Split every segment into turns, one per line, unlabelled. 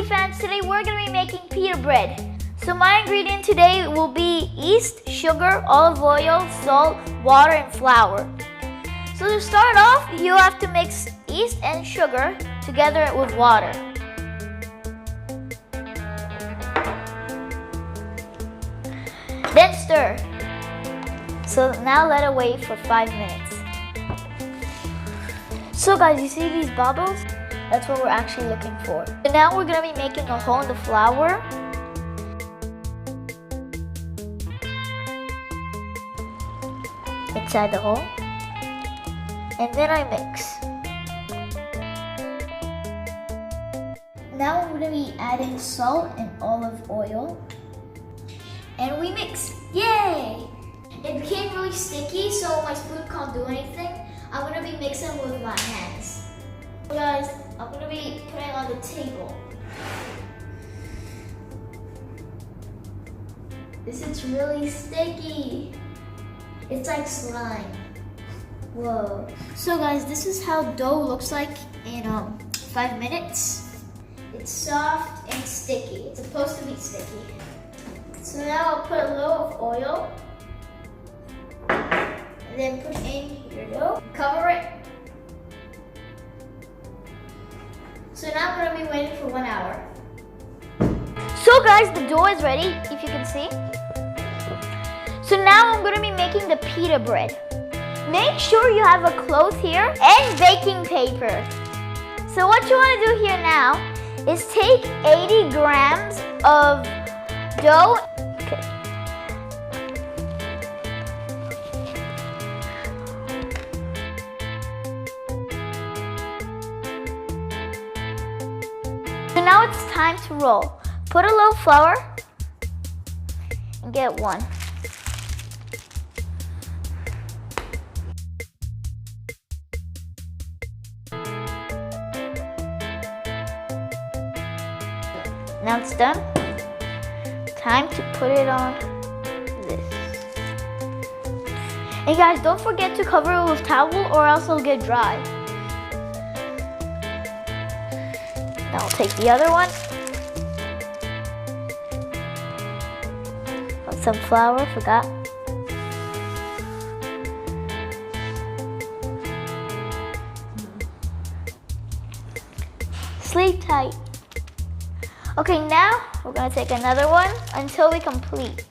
fans, today we're going to be making pita bread. So my ingredient today will be yeast, sugar, olive oil, salt, water, and flour. So to start off, you have to mix yeast and sugar together with water. Then stir. So now let it wait for 5 minutes. So guys, you see these bubbles? That's what we're actually looking for. So now we're going to be making a hole in the flour. Inside the hole. And then I mix. Now I'm going to be adding salt and olive oil. And we mix. Yay! It became really sticky, so my spoon can't do anything. I'm going to be mixing with my hands. So guys, I'm going to be putting it on the table. This is really sticky. It's like slime. Whoa. So guys, this is how dough looks like in 5 minutes. It's soft and sticky. It's supposed to be sticky. So now I'll put a little of oil. And then put in your dough. Cover it. So now I'm going to be waiting for 1 hour. So guys, the dough is ready, if you can see. So now I'm going to be making the pita bread. Make sure you have a cloth here and baking paper. So what you want to do here now is take 80 grams of dough. Okay. So now it's time to roll. Put a little flour and get one. Now it's done. Time to put it on this. And guys, don't forget to cover it with towel or else it'll get dry. Now I'll take the other one. Put some flour, forgot. Sleeve tight. Okay, now we're going to take another one until we complete.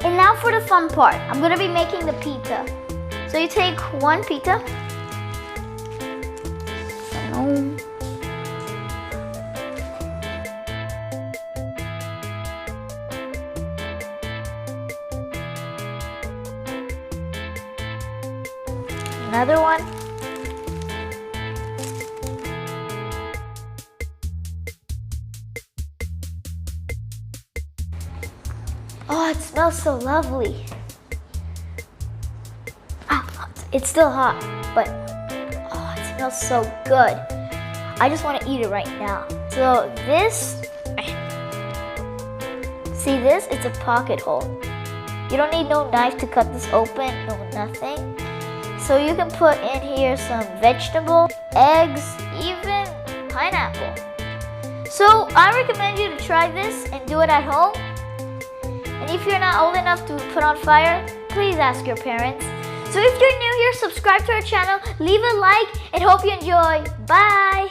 And now for the fun part. I'm going to be making the pita. So you take one pita. Another one. Oh, it smells so lovely. It's still hot, but oh, it smells so good. I just want to eat it right now. So this, see this? It's a pocket hole. You don't need no knife to cut this open, no nothing. So you can put in here some vegetable, eggs, even pineapple. So I recommend you to try this and do it at home. And if you're not old enough to put on fire, please ask your parents. So if you're new here, subscribe to our channel, leave a like, and hope you enjoy. Bye!